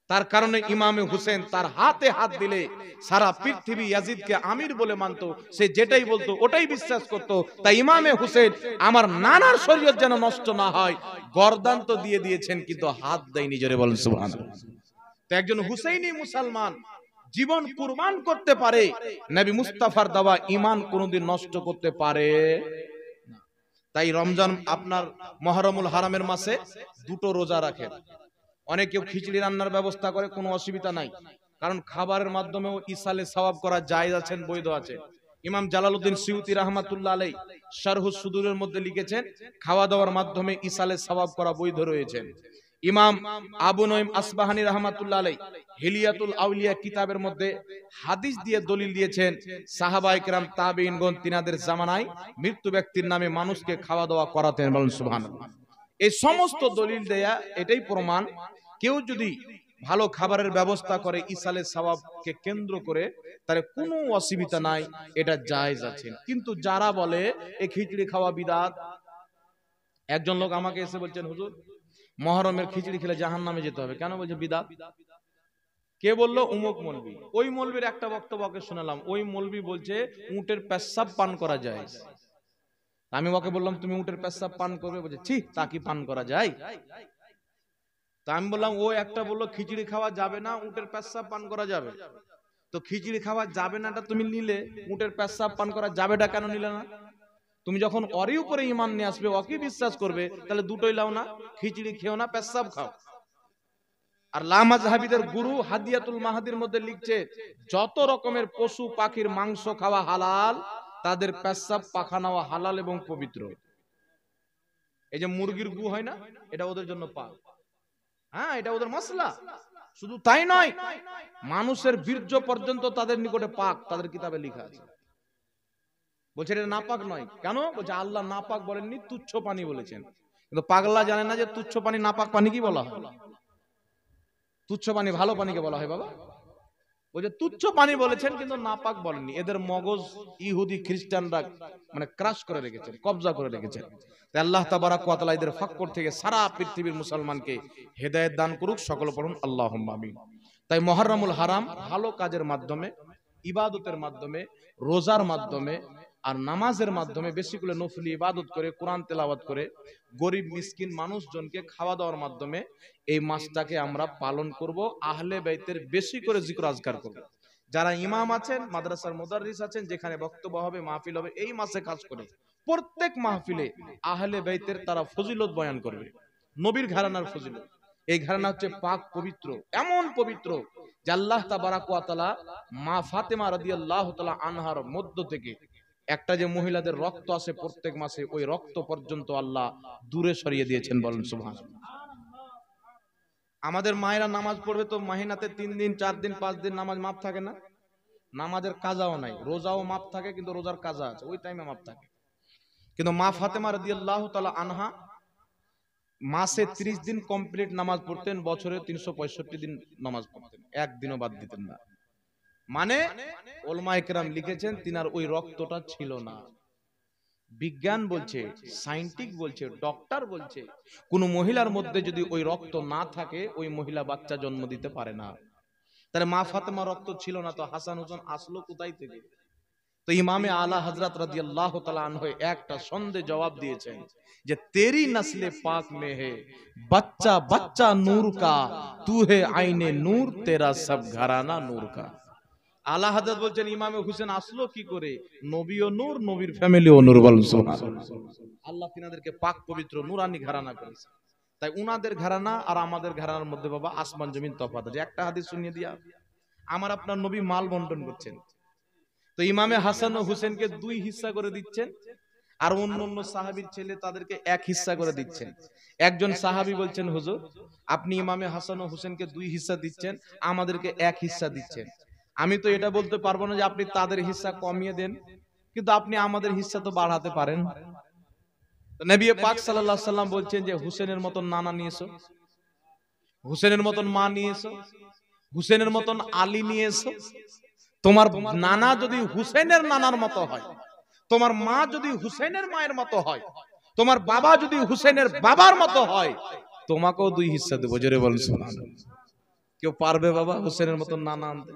তার কারণে ইমামে হুসেন তার হাতে হাত দিলে সারা পৃথিবী ইয়াজিদকে আমির বলে মানতো, সে যেটাই বলতো ওটাই বিশ্বাস করত। তাই ইমামে হুসেন আমার নানার শরীয়ত যেন নষ্ট না হয়, গর্দান তো দিয়ে দিয়েছেন কিন্তু হাত দেয়নি। জোরে বলেন সুবহানাল্লাহ। তো একজন হুসাইনি মুসলমান জীবন কুরবান করতে পারে, নবী মুস্তাফার দেওয়া ঈমান কোনোদিন নষ্ট করতে পারে না। তাই রমজান আপনার মুহররমুল হারামের মাসে 2টো রোজা রাখেন। অনেকে খিচুড়ি রান্নার ব্যবস্থা করে, কোনো অসুবিধা নাই, কারণ খাবারের মাধ্যমেও ইসালে সওয়াব করা জায়েজ আছেন, বৈধ আছে। ইমাম জালালউদ্দিন সিউতি রাহমাতুল্লাহ আলাইহি শারহুস সুদুরের মধ্যে লিখেছেন খাওয়া দাওয়ার মাধ্যমে ইসালে সওয়াব করা বৈধ রয়েছে। ইমাম আবু নঈম আসবাহানী রাহমাতুল্লাহ আলাইহি হিলিয়াতুল আউলিয়া কিতাবের মধ্যে হাদিস দিয়ে দলিল দিয়েছেন সাহাবায়ে কেরাম তাবেঈনগণ তিনাদের জামানায় মৃত্যু ব্যক্তির নামে মানুষকে খাওয়া দাওয়া করাতেন। বলেন সুবহানাল্লাহ। এই সমস্ত দলিল দেয়া এটাই প্রমাণ, কেউ যদি ভালো খাবারের ব্যবস্থা করে ইসালে সওয়াবকে কেন্দ্র করে, তার কোনো অসুবিধা নাই, এটা জায়েজ আছে। কিন্তু যারা বলে এই খিচুড়ি খাওয়া বিদআত, একজন লোক আমাকে এসে বলছেন হুজুর মুহররমের খিচুড়ি খেলে জাহান্নামে যেতে হবে, কেন? বলছে বিদআত। কে বললো? অমুক মৌলবী। ওই মৌলবীর একটা বক্তব্য ওকে শোনালাম, ওই মৌলবী বলছে উটের পেশাব পান করা যায়। আমি ওকে বললাম তুমি উটের পেশাব পান করবে? বলছে ছি, তা কি পান করা যায়? তা আমি বললাম ও একটা বললো খিচুড়ি খাওয়া যাবে না, উটের পেশাব পান করা যাবে। তো খিচুড়ি খাওয়া যাবে নাটা তুমি নিলে, উটের পেশাব পান করা যাবেটা কেন নিলে না? তুমি যখন ওরই উপরে ঈমান নিয়ে আসবে, ওকে বিশ্বাস করবে, তাহলে দুটোই লাও না, খিচুড়ি খেও না, পেশাব খাও। আর লামাযহাবীদের গুরু হাদিয়াতুল মাহাদির মধ্যে লিখছে যত রকমের পশু পাখির মাংস খাওয়া হালাল, তাদের পেশাব পাখানাও হালাল এবং পবিত্র। এই যে মুরগির গু হয় না, এটা ওদের জন্য পাক। হ্যাঁ, এটা ওদের মাসলা। শুধু তাই নয়, মানুষের বীর্য পর্যন্ত তাদের নিকটে পাক, তাদের কিতাবে লেখা আছে। বলছে এটা নাপাক নয়, কেন? বলছে আল্লাহ নাপাক বলেননি, তুচ্ছ পানি বলেছেন। কিন্তু পাগলা জানে না যে তুচ্ছ পানি নাপাক পানি কি বলা হয়। তুচ্ছ পানি ভালো পানিকে বলা হয় বাবা। ওই যে তুচ্ছ পানি বলেছেন কিন্তু নাপাক বলেননি। এদের মগজ ইহুদি খ্রিস্টানরা মানে ক্রাশ করে রেখেছেন, কবজা করে রেখেছেন। তাই আল্লাহ তাবারাক ওয়া তাআলা এদের ফাক্কর থেকে সারা পৃথিবীর মুসলমানকে হেদায়েত দান করুক। সকলে পড়ুন আল্লাহুম্মা আমিন। তাই মুহররমুল হারাম ভালো কাজের মাধ্যমে, ইবাদতের মাধ্যমে, রোজার মাধ্যমে আর নামাজের মাধ্যমে বেশি করে নফলি ইবাদত করে, কোরআন তেলাওয়াত করে, গরিব মিসকিন মানুষজনকে খাওয়া দাওয়ার মাধ্যমে এই মাসটাকে আমরা পালন করব। আহলে বাইতের বেশি করে জিকির আজকার করব। যারা ইমাম আছেন, মাদ্রাসার মুদাররিস আছেন, যেখানে বক্তব্য হবে, মাহফিল হবে, এই মাসে কাজ করে প্রত্যেক মাহফিলে আহলে বাইতের তারা ফজিলত বয়ান করবে, নবীর ঘরানার ফজিলত। এই ঘরানা হচ্ছে পাক পবিত্র, এমন পবিত্র যে আল্লাহ তাবারাক ওয়া তাআলা মা ফাতেমা রাদিয়াল্লাহু তাআলা আনহার মধ্য থেকে একটা যে মহিলাদের রক্ত আসে প্রত্যেক মাসে, ওই রক্ত পর্যন্ত আল্লাহ দূরে সরিয়ে দিয়েছেন। বলেন সুবহানাল্লাহ। আমাদের মায়েরা নামাজ পড়বে তো মাহিনাতে 3 দিন 4 দিন 5 দিন নামাজ মাপ থাকে না, নামাজের কাজাও নাই, রোজাও মাপ থাকে কিন্তু রোজার কাজা আছে, ওই টাইমে মাপ থাকে। কিন্তু মা ফাতেমা রাদিয়াল্লাহু তাআলা আনহা মাসে 30 দিন কমপ্লিট নামাজ পড়তেন, বছরে 365 দিন নামাজ পড়তেন, একদিনও বাদ দিতেন না। মানে উলামায়ে কেরাম লিখেছেন তিনার ওই রক্তটা ছিল না। বিজ্ঞান বলছে, সায়েন্টিফিক বলছে, ডক্টর বলছে, কোন মহিলার মধ্যে যদি ওই রক্ত না থাকে ওই মহিলা বাচ্চা জন্ম দিতে পারে না। তাহলে মা ফাতেমা রক্ত ছিল না, তো হাসান হোসেন আসলো কোথায় থেকে? তো ইমামে আলা হযরত রাদিয়াল্লাহু তাআলা আনহু একটা সন্দেহ জবাব দিয়েছেন যে তেরি নসলে পাক মে হে বাচ্চা বাচ্চা নূর কা, তু হে আইনে নূর, তেরা সব ঘরানা নূর কা। আলা হযরত বলছেন ইমামে হুসেন আসলো কি করে? নবীও নূর, নবীর ফ্যামিলিও নূর। বলেন সুবহানাল্লাহ। আল্লাহ তিনাদেরকে পাক পবিত্র নূরানি ঘরানা করেছে। তাই উনাদের ঘরানা আর আমাদের ঘরানার মধ্যে বাবা আসমান জমিন তফাৎ আছে। একটা হাদিস শুনিয়ে দিয়া, আমার আপনার নবী মাল বন্টন করছেন, তো ইমামে হাসান ও হুসেনকে 2 হিস্সা করে দিচ্ছেন, আর অন্য অন্য সাহাবীর ছেলে তাদেরকে 1 হিস্সা করে দিচ্ছেন। একজন সাহাবী বলছেন, হুজুর আপনি ইমামে হাসান ও হুসেনকে 2 হিস্সা দিচ্ছেন, আমাদেরকে 1 হিস্সা দিচ্ছেন। আমি তো এটা বলতে পারবো না যে আপনি তাদের হিস্সা কমিয়ে দেন, কিন্তু আপনি আমাদের হিস্সা তো বাড়াতে পারেন। তো নবী পাক সাল্লাল্লাহু আলাইহি সাল্লাম বলছেন যে হুসেনের মতন নানা নিয়ে এসো, হুসেনের মতন মা নিয়ে এসো, হুসেনের মতন আলী নিয়ে এসো। তোমার নানা যদি হুসেনের নানার মতো হয়, তোমার মা যদি হুসেনের মায়ের মতো হয়, তোমার বাবা যদি হুসেনের বাবার মতো হয়, তোমাকেও 2 হিস্সা দেবো। জোরে বলেন সুবহানাল্লাহ। কেউ পারবে বাবা হুসেনের মতন নানা আনতে,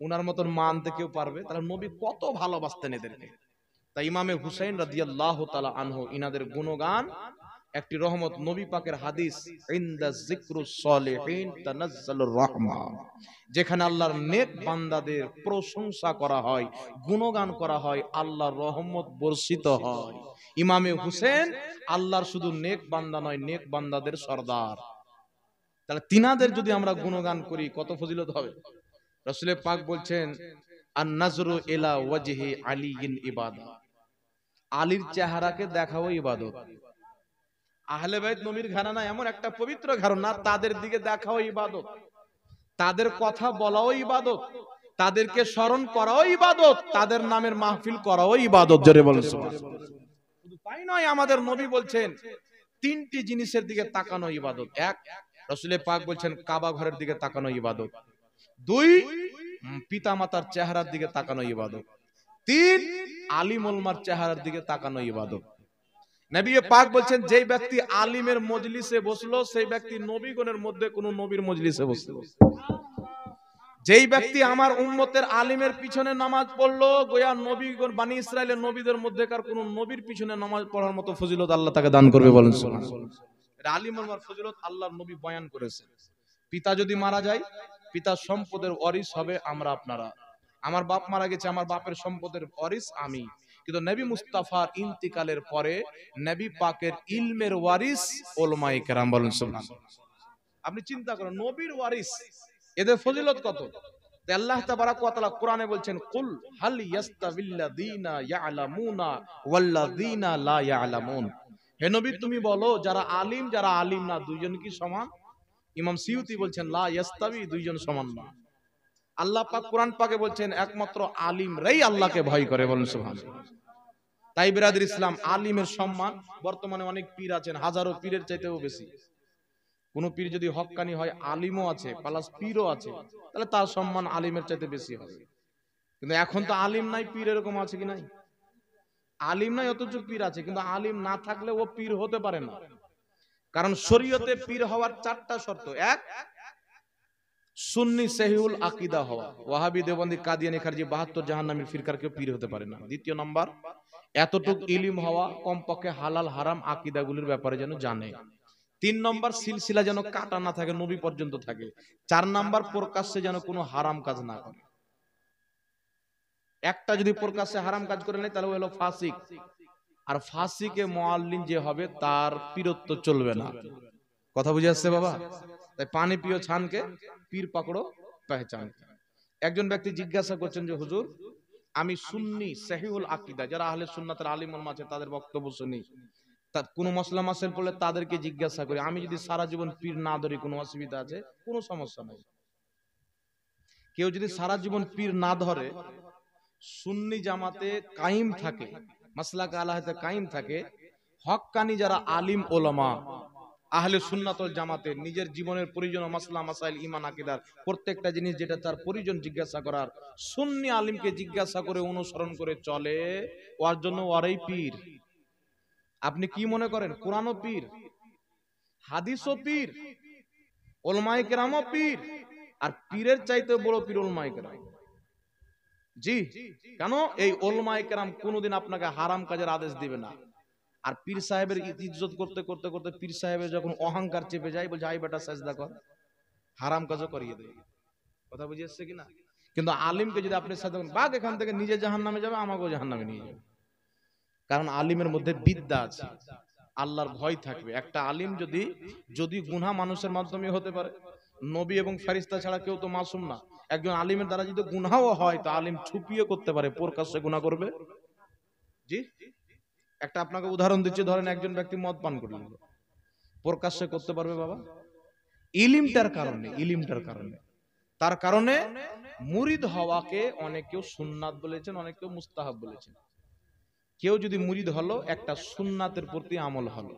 উনার মতন মা আনতে কেউ পারবে? তাহলে নবী কত ভালোবাসতেন এদেরকে। তাই ইমামে হুসাইন রাদিয়াল্লাহু তাআলা আনহু ইনাদের গুণগান একটি রহমত। নবী পাকের হাদিস, ইনদা যিকরুস সালিহিন তানাজ্জালুর রাহমা, যেখানে আল্লাহর নেক বান্দাদের প্রশংসা করা হয়, গুণগান করা হয়, আল্লাহর রহমত বর্ষিত হয়। ইমামে হুসেন আল্লাহর শুধু নেক বান্দা নয়, নেক বান্দাদের সরদার। তাহলে তিনাদের যদি আমরা গুণগান করি কত ফজিলত হবে। রাসূল পাক বলছেন, আন নাজরু ইলা ওয়াজহি আলিয়িন ইবাদা, আলীর চেহারাকে দেখাও ইবাদত। আহলে বাইত নবীর ঘরানা এমন একটা পবিত্র ঘরানা, তাদের দিকে দেখাও ইবাদত, তাদের কথা বলাও ইবাদত, তাদেরকে স্মরণ করাও ইবাদত, তাদের নামের মাহফিল করাও ইবাদত। জোরে বলেন সুবহানাল্লাহ। শুধু তাই নয়, আমাদের নবী বলছেন 3টি জিনিসের দিকে তাকানো ইবাদত। 1, রাসূল পাক বলছেন কাবা ঘরের দিকে তাকানো ইবাদত। 2, পিতা মাতার চেহারার দিকে তাকানো ইবাদত। 3, আলিম উলমার চেহারার দিকে তাকানো ইবাদত। নবী পাক বলছেন যেই ব্যক্তি আলিমের মজলিসে বসলো সেই ব্যক্তি নবীগণের মধ্যে কোন নবীর মজলিসে বসলো। যেই ব্যক্তি আমার উম্মতের আলিমের পিছনে নামাজ পড়লো, গোয়া নবীগণ বনি ইসরাইলের নবীদের মধ্যেকার কোন নবীর পিছনে নামাজ পড়ার মতো ফজিলত আল্লাহ তাকে দান করবে। বলেন সুবহানাল্লাহ। এটা আলিম উলমার ফজিলত আল্লাহর নবী বয়ান করেছেন। পিতা যদি মারা যায়, পিতার সম্পদের ওয়ারিস হবে আমরা আপনারা। আমার বাপ মারা গেছে, আমার বাপের সম্পদের ওয়ারিস আমি। কিন্তু নবী মুস্তাফার ইন্তিকালের পরে নবী পাকের ইলমের ওয়ারিস উলামায়ে কেরাম। বলেন সুবহানাল্লাহ। আপনি চিন্তা করেন নবীর ওয়ারিস, এদের ফজিলত কত। আল্লাহ তাবারাক ওয়া তাআলা কোরআনে বলছেন, কুল হাল ইয়াস্তাবিল্লাযীনা ইয়ালামুনা ওয়াল্লাযীনা লা ইয়ালামুন। হে নবী তুমি বলো যারা আলিম যারা আলিম না দুইজন কি সমান? ইমাম সিয়ুতি বলছেন লা ইয়াস্তাবি, দুইজন সমান না। আল্লাহ পাক কোরআন পাকে বলছেন একমাত্র আলিমরাই আল্লাহকে ভয় করে। বলেন সুবহানাল্লাহ। তাই বিরাদর ইসলাম, আলিমের সম্মান বর্তমানে অনেক পীর আছেন, হাজারো পীরের চাইতেও বেশি। কোন পীর যদি হক্কানি হয়, আলিমও আছে প্লাস পীরও আছে, তাহলে তার সম্মান আলিমের চাইতে বেশি হবে। কিন্তু এখন তো আলিম নাই, পীর এরকম আছে কি নাই? আলিম নাই অথচ পীর আছে, কিন্তু আলিম না থাকলে ও পীর হতে পারে না। কারণ শরীয়তে পীর হওয়ার 4টা শর্ত। এক, সুন্নি সহিহুল আকীদা হওয়া। ওয়াহাবি, দেওবন্দি, কাদিয়ানী, খারজি 72 জাহান্নামী ফিরকার কেউ পীর হতে পারে না। দ্বিতীয় নাম্বার, এতটুক ইলম হওয়া, কমপক্ষে হালাল হারাম আকীদাগুলির ব্যাপারে যেন জানে। 3 নম্বর, সিলসিলা যেন কাটা না থাকে, নবী পর্যন্ত থাকে। 4 নাম্বার, প্রকাশ্যে যেন কোনো হারাম কাজ না করে। একটা যদি প্রকাশ্যে হারাম কাজ করে নেয় তাহলে ও হলো ফাসিক। আর ফাসিকে মুআল্লিম যে হবে তার পীরত্ব চলবে না। কথা বুঝে আসছে বাবা? তাই পানি পিও ছানকে, পীর পাকড়ো পেহচান। একজন ব্যক্তি জিজ্ঞাসা করছেন যে হুজুর, আমি সুন্নি সহিহুল আকীদা, যারা আহলে সুন্নাতের আলিম ওলামা আছে তাদের বক্তব্য শুনি, কোন মসলা মাসাইল পড়লে তাদেরকে জিজ্ঞাসা করি, আমি যদি সারা জীবন পীর না ধরি কোনো অসুবিধা আছে? কোনো সমস্যা নাই। কেউ যদি সারা জীবন পীর না ধরে, সুন্নি জামাতে কায়েম থাকে, মাসলাক আলাহাতে কায়েম থাকে, হক্কানি যারা আলিম ওলামা আহলে সুন্নাত ওয়াল জামাতে নিজের জীবনের প্রয়োজন মাসলা মাসাইল ঈমান আকীদার প্রত্যেকটা জিনিস যেটা তার প্রয়োজন জিজ্ঞাসা করার, সুন্নি আলিমকে জিজ্ঞাসা করে অনুসরণ করে চলে, ওর জন্য ওরাই পীর। আপনি কি মনে করেন কোরআনও পীর, হাদিসও পীর, উলামায়ে কেরামও পীর, আর পীরের চাইতে বড় পীর উলামায়ে কেরাম। জি, কেন? এই উলামায়ে কেরাম কোনোদিন আপনাকে হারাম কাজের আদেশ দিবে না। আর পীর সাহেবের ইজ্জত করতে করতে করতে পীর সাহেবের যখন অহংকার চেপে যায়, বলছে আই বেটা সাজদা কর, হারাম কাজও করিয়ে দেয়। কথা বুঝে এসছে কিনা? কিন্তু আলিমকে যদি আপনি সাজদা করেন, বাঘ এখান থেকে নিজে জাহান্নামে যাবে, আমাকেও জাহান্নামে নিয়ে যাবে। কারণ আলিমের মধ্যে বিদ্যা আছে, আল্লাহর ভয় থাকবে। একটা আলিম যদি গুনাহ মানুষের মাধ্যমে হতে পারে, নবী এবং ফেরেশতা ছাড়া কেউ তো মাসুম না। একজন আলিমের দ্বারা যদি গুনাহও হয় তো আলিম ছুপিয়ে করতে পারে, প্রকাশ্যে গুনাহ করবে? জি, একটা আপনাকে উদাহরণ দিচ্ছি, ধরেন একজন ব্যক্তি মদ পান করলেন, প্রকাশ্যে করতে পারবে বাবা? ইলিমটার কারণে তার কারণে মুরিদ হওয়াকে অনেকেও সুন্নাত বলেছেন, অনেকেও মুস্তাহাব বলেছেন। কেউ যদি মুরিদ হলো, একটা সুন্নাতের প্রতি আমল হলো,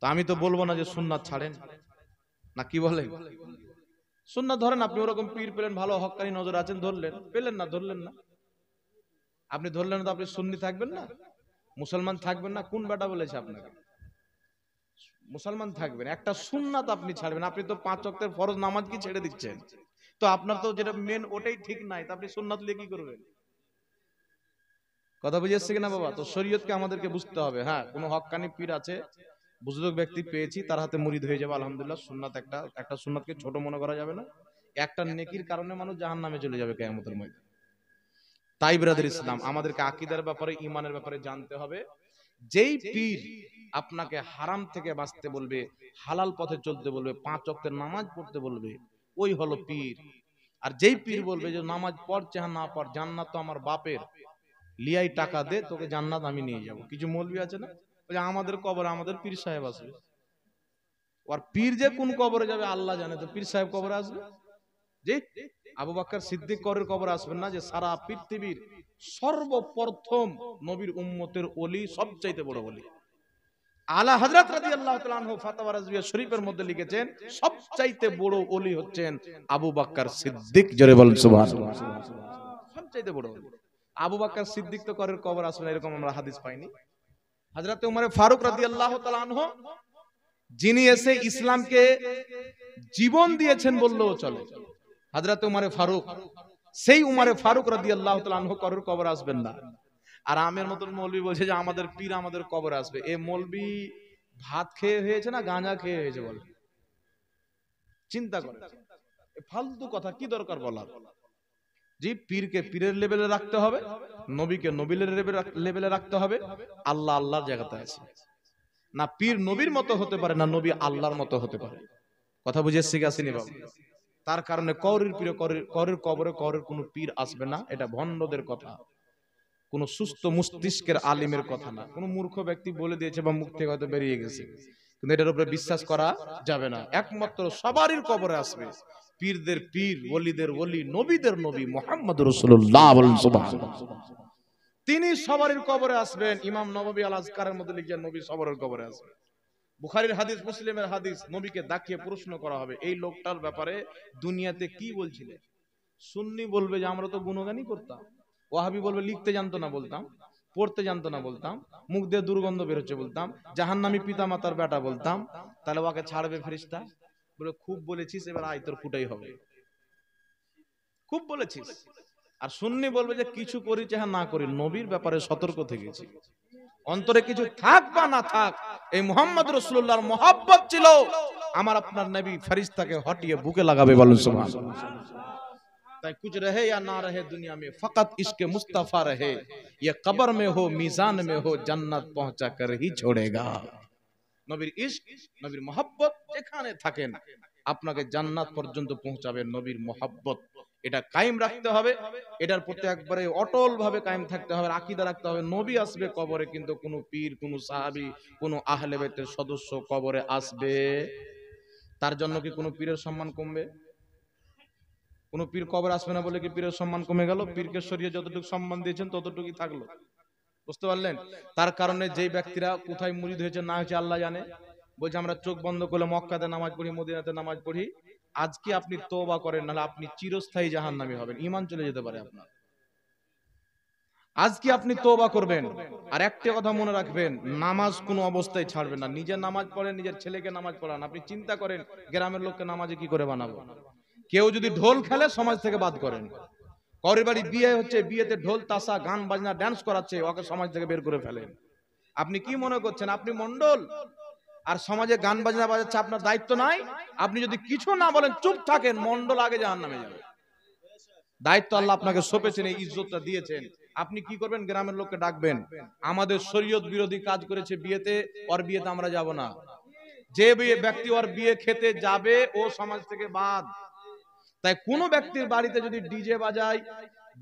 তো আমি তো বলবো না যে সুন্নাত ছাড়েন না, কি বলেন? সুন্নাত ধরেন, আপনি ওরকম পীর পেলেন, ভালো হক্কানি নজর আছেন, ধরলেন, পেলেন না, ধরলেন না। আপনি ধরলেন না তো আপনি সুন্নি থাকবেন না, মুসলমান থাকবেন না? কোন বেটা বলেছে আপনাকে? মুসলমান থাকবেন। একটা সুন্নাত আপনি ছাড়বেন, আপনি তো 5 ওয়াক্তের ফরজ নামাজ কি ছেড়ে দিচ্ছেন? তো আপনার তো যেটা মেন ওটাই ঠিক নাই, তো আপনি সুন্নাত নিয়ে কি করবেন? কথা বুঝে এসছে কিনা বাবা? তো শরীয়তকে আমাদেরকে বুঝতে হবে। হ্যাঁ, কোন হক্কানি পীর আছে, বুজুর্গ ব্যক্তি পেয়েছি, তার হাতে মুরিদ হয়ে যাবে, আলহামদুলিল্লাহ। সুন্নাত একটা সুন্নাতকে ছোট মনে করা যাবে না। একটা নেকির কারণে মানুষ জাহান্নামে চলে যাবে কিয়ামতের ময়দানে। তাই ব্রাদার ইসলাম, আমাদেরকে আকীদার ব্যাপারে, ঈমানের ব্যাপারে জানতে হবে। যেই পীর আপনাকে হারাম থেকে বাঁচতে বলবে, হালাল পথে চলতে বলবে, 5 ওয়াক্তের নামাজ পড়তে বলবে, ওই হলো পীর। আর যেই পীর বলবে যে নামাজ পড় চাহে না পড়, জান্নাত তো আমার বাপের, লিয়াই টাকা দে, তোকে জান্নাত আমি নিয়ে যাব। কিছু মৌলবি আছে না, বলে আমাদের কবরে আমাদের পীর সাহেব আসবে। আর পীর যে কোন কবরে যাবে আল্লাহ জানে, তো পীর সাহেব কবরে আসবে? জি, আবু বকর সিদ্দিক কবরের কবরে আসবেন না, যে সারা পৃথিবীর সর্বপ্রথম নবীর উম্মতের ওলি, সবচাইতে বড় ওলি। আলা হযরত রাদিয়াল্লাহু তাআলা আনহু ফাতাওয়া রাজবিয়া শরীফের মধ্যে লিখেছেন, সবচাইতে বড় ওলি হচ্ছেন আবু বকর সিদ্দিক। জোরে বলেন সুবহানাল্লাহ। সবচাইতে বড় ওলি আবু বকর সিদ্দিক, তো কবরের কবর আসবে না এরকম আমরা হাদিস পাইনি। হযরত উমর ফারুক রাদিয়াল্লাহু তাআলা আনহু, যিনি এসে ইসলামকে জীবন দিয়েছেন বললেও চলে, হযরত উমর ফারুক, সেই উমর ফারুক রাদিয়াল্লাহু তাআলা আনহু কবরের কবর আসবেন না। আর আমের মতন মৌলবি বলছে যে আমাদের পীর আমাদের কবরে আসবে। এ মৌলবি ভাত খেয়ে হয়েছে না গাঁজা খেয়ে হয়েছে বলে? চিন্তা করে, ফালতু কথা কি দরকার বলার? জি, পীরকে পীরের লেভেলে রাখতে হবে, নবীকে নবীর লেভেলে রাখতে হবে। আল্লাহ আল্লাহর জায়গাতে আছে না, পীর নবীর মতো হতে পারে না, নবী আল্লাহর মতো হতে পারে। কথা বুঝে শিখাসিনি বাবু? তার কারণে কওরের পীর, কওরের কবরে কওরের কোনো পীর আসবে না। এটা ভণ্ডদের কথা, কোন সুস্থ মস্তিষ্কের আলিমের কথা না। কোন মূর্খ ব্যক্তি বলে দিয়েছে বা মুখ থেকে হয়তো বেরিয়ে গেছে, কিন্তু এটার উপরে বিশ্বাস করা যাবে না। একমাত্র সবারই কবরে আসবে পীরদের পীর, ওলিদের ওলি, নবীদের নবী মুহাম্মদুর রাসূলুল্লাহ সুবহানাল্লাহ। তিনি সবারই কবরে আসবেন। ইমাম নববী আল আজকারের মধ্যে লিখেছেন নবী সবারই কবরে আসবেন। বুখারীর হাদিস, মুসলিমের হাদিস, নবীকে দেখিয়ে প্রশ্ন করা হবে এই লোকটার ব্যাপারে দুনিয়াতে কি বলছিলেন। সুন্নি বলবে যে আমরা তো গুণগানই করতাম, ওয়াহাবি বলবে লিখতে জানতো না বলতাম, পড়তে জানতো না বলতাম, মুখ দিয়ে দুর্গন্ধ বের হচ্ছে বলতাম, জাহান্নামী পিতা মাতার বেটা বলতাম। তাহলে ওকে ছাড়বে ফেরেশতা? বলে খুব বলেছিস, এবার আয় তোর ফুটাই হবে, খুব বলেছিস। আর সুন্নি বলবে যে কিছু করি চাহে না করি, নবীর ব্যাপারে সতর্ক থেকেছি, অন্তরে কিছু থাক বা না থাক, এই মুহাম্মদ রাসূলুল্লাহর মহব্বত ছিল, আমার আপনার নবী ফেরেশতাকে হটিয়ে বুকে লাগাবে, বলুন সুবহানাল্লাহ। তাই কুछ रहे या ना रहे दुनिया में, फकत इश्क मुस्तफा रहे, ये कब्र में हो मीजान में हो, जन्नत पहुंचा कर ही छोड़ेगा। নবীর ইশক, নবীর মহব্বত যেখানে থাকেন আপনাকে জান্নাত পর্যন্ত পৌঁছাবে নবীর মহব্বত। এটা কায়েম রাখতে হবে, এটার প্রতি একবারে অটল ভাবে কায়েম থাকতে হবে, আকীদা রাখতে হবে। নবী আসবে কবরে, কিন্তু কোন পীর, কোন সাহাবী, কোন আহলে বাইতের সদস্য কবরে আসবে, তার জন্য কি কোন পীরের সম্মান কমবে? কোন পীর কবর আসবে না বলে কি পীরের সম্মান কমে গেল? পীরকে সরিয়ে যতটুকু সম্মান দিয়েছেন ততটুকুই থাকলো, বুঝতে পারলেন? তার কারণে যেই ব্যক্তিরা কোথায় মুরিদ হয়েছে না হয়েছে আল্লাহ জানে, বলছে আমরা চোখ বন্ধ করলে মক্কাতে নামাজ পড়ি, মদিনাতে নামাজ পড়ি, আজকে আপনি তওবা করেন, নাহলে আপনি চিরস্থায়ী জাহান্নামী হবেন, ঈমান চলে যেতে পারে আপনার। আজকে আপনি তওবা করবেন। আর একটা কথা মনে রাখবেন, নামাজ কোনো অবস্থায় ছাড়বেন না। নিজে নামাজ পড়েন, নিজের ছেলেকে নামাজ পড়ান। আপনি চিন্তা করেন গ্রামের লোককে নামাজে কি করে বানাবো? কেউ যদি ঢোল খেলে সমাজ থেকে বাদ করেন, কারোর বাড়ি বিয়ে হচ্ছে, বিয়েতে ঢোল তাসা গান বাজনা ড্যান্স করাচ্ছে, ওকে সমাজ থেকে বের করে ফেলেন। আপনি কি মনে করছেন আপনি মন্ডল, আর সমাজে গান বাজনা বাজাচ্ছে আপনার দায়িত্ব নাই? আপনি যদি কিছু না বলেন, চুপ থাকেন, মন্ডল আগে জাহান্নামে যাবে। দায়িত্ব আল্লাহ আপনাকে সঁপেছেন, এই ইজ্জতটা দিয়েছেন। আপনি কি করবেন? গ্রামের লোককে ডাকবেন, আমাদের শরীয়ত বিরোধী কাজ করেছে বিয়েতে, ওর বিয়েতে আমরা যাব না। যে ব্যক্তি ওর বিয়ে খেতে যাবে ও সমাজ থেকে বাদ। তাই কোন ব্যক্তির বাড়িতে যদি ডিজে বাজায়,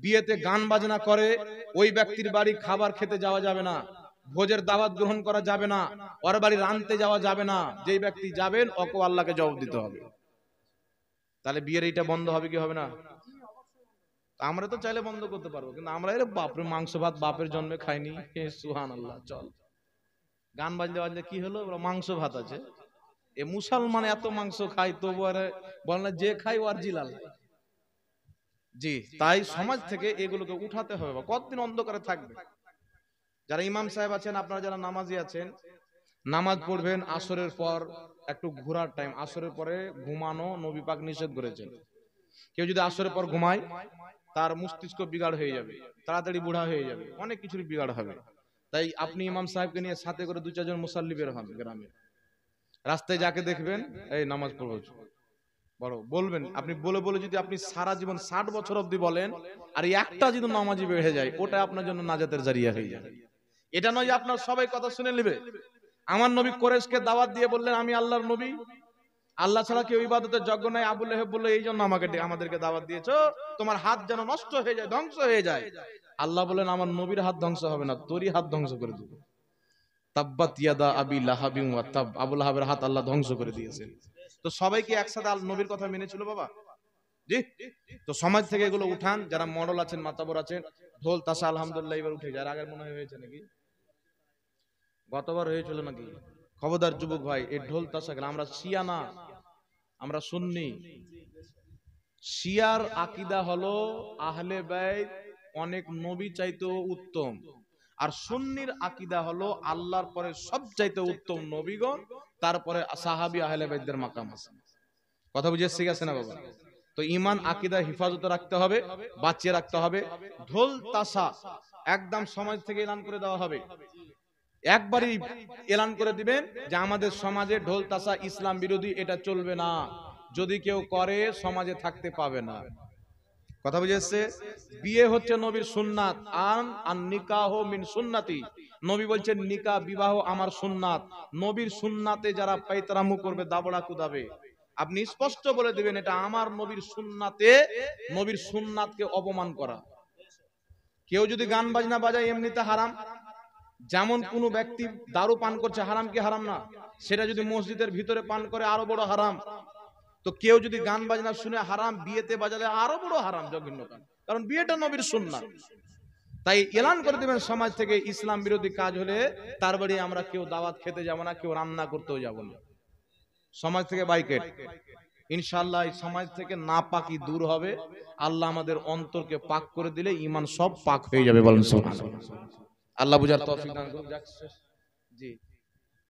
বিয়েতে গান বাজনা করে, ওই ব্যক্তির বাড়ি খাবার খেতে যাওয়া যাবে না, ভোজের দাওয়াত গ্রহণ করা যাবে না, ওর বাড়ি রাঁধতে যাওয়া যাবে না। যেই ব্যক্তি যাবেন ওকে আল্লাহকে জবাব দিতে হবে। তাহলে বিয়ের এইটা বন্ধ হবে কি হবে না? আমরা তো চাইলে বন্ধ করতে পারবো, কিন্তু আমরা এর বাপরে মাংস ভাত বাপের জন্মে খাইনি, সুবহানাল্লাহ, চল গান বাজলে বাজলে কি হলো, মাংস ভাত আছে। এ মুসলমান এত মাংস খায় তবু আর বল না যে খাই ওর জিলাল। জি, তাই সমাজ থেকে এগুলোকে উঠাতে হবে। কতদিন অন্ধকারে থাকবে? যারা ইমাম সাহেব আছেন, আপনারা যারা নামাজি আছেন, নামাজ পড়বেন আসরের পর, একটু ঘোরার টাইম। আসরের পরে ঘুমানো নবী পাক নিষেধ করেছেন। কেউ যদি আসরের পর ঘুমায় তার মস্তিষ্ক বিগাড় হয়ে যাবে, তাড়াতাড়ি বুড়া হয়ে যাবে, অনেক কিছুর বিগাড় হবে। তাই আপনি ইমাম সাহেবকে নিয়ে সাথে করে 2-4 জন মুসাল্লি বের হন গ্রামে। রাস্তায় যাকে দেখবেন, এই নামাজ পড়বো বড় বলবেন। আপনি বলে বলে যদি আপনি সারা জীবন 60 বছর অবধি বলেন, আর একটা যদি নামাজি বেড়ে যায়, ওটা আপনার জন্য নাজাতের জারিয়া হয়ে যায়। এটা নয় যে আপনার সবাই কথা শুনে নেবে। আমার নবী কুরাইশকে দাওয়াত দিয়ে বললেন, আমি আল্লাহর নবী, আল্লাহ ছাড়া কেউ ইবাদতের যোগ্য নাই। আবু লাহাব বলল, এই জন্য আমাদেরকে দাওয়াত দিয়েছো, তোমার হাত যেন নষ্ট হয়ে যায়, ধ্বংস হয়ে যায়। আল্লাহ বলেন, আমার নবীর হাত ধ্বংস হবে না, তোরই হাত ধ্বংস করে দেব। তাব্বাত ইয়াদা আবি লাহাবিন ওয়া তাব, আবু লাহাবের হাত আল্লাহ ধ্বংস করে দিয়েছেন। তো সবাইকে একসাথে নবীর কথা মেনেছিল বাবা? জি। তো সমাজ থেকে এগুলো উঠান। যারা মডেল আছেন, মাতাবর আছেন, ঢোল তাসা আলহামদুলিল্লাহ এবার উঠে যায়। আগের মনে হয়েছে নাকি? গতবার হয়েছিল নাকি? খবরদার যুবক ভাই, এই ঢোল তাসা গেল। আমরা শিয়া না, আমরা সুন্নি। শিয়ার আকীদা হলো আহলে বাইত অনেক নবী চাইতেও উত্তম, আর সুন্নির আকীদা হলো আল্লাহর পরে সবচাইতে উত্তম নবীগণ, তারপরে সাহাবী আহলে বাইতদের মাকাম আছে। কথা বুঝে এসে গেছে না বাবা? তো ঈমান আকীদা হেফাজত রাখতে হবে, বাঁচিয়ে রাখতে হবে। ঢোল তাসা একদম সমাজ থেকে এলান করে দেওয়া হবে। একবারই এলান করে দিবেন যে আমাদের সমাজে ঢোল তাসা ইসলাম বিরোধী, এটা চলবে না। যদি কেউ করে সমাজে থাকতে পাবে না। কথা বুঝে এসছে? বিয়ে হচ্ছে নবীর সুন্নাত, আন নিকাহ মিন সুন্নতি। নবী বলছেন নিকাহ, বিবাহ আমার সুন্নাত। নবীর সুন্নাতে যারা পাইতারামু করবে, দাবড়া কুদাবে, আপনি স্পষ্ট বলে দিবেন এটা আমার নবীর সুন্নাতে, নবীর সুন্নাতকে অপমান করা। কেউ যদি গান বাজনা বাজায় এমনিতে হারাম। যেমন কোন ব্যক্তি দারু পান করছে, হারাম কি হারাম না? সেটা যদি মসজিদের ভিতরে পান করে আরো বড় হারাম। তো কেউ যদি গান বাজনা শুনে হারাম, বিয়েতে বাজালে আরো বড় হারাম, জঘন্য কাজ। কারণ বিয়েটা নবীর সুন্নাত। তাই এলান করে দিবেন সমাজ থেকে ইসলাম বিরোধী কাজ হলে তার বাড়ি আমরা কেউ দাওয়াত খেতে যাব না, কেউ রান্না করতেও যাব না। সমাজ থেকে বাইকেট। ইনশাআল্লাহ এই সমাজ থেকে নাপাকি দূর হবে। আল্লাহ আমাদের অন্তরকে পাক করে দিলে ঈমান সব পাক হয়ে যাবে। বলেন সুবহানাল্লাহ। আল্লাহ বুঝার তৌফিক দান করুন। জি।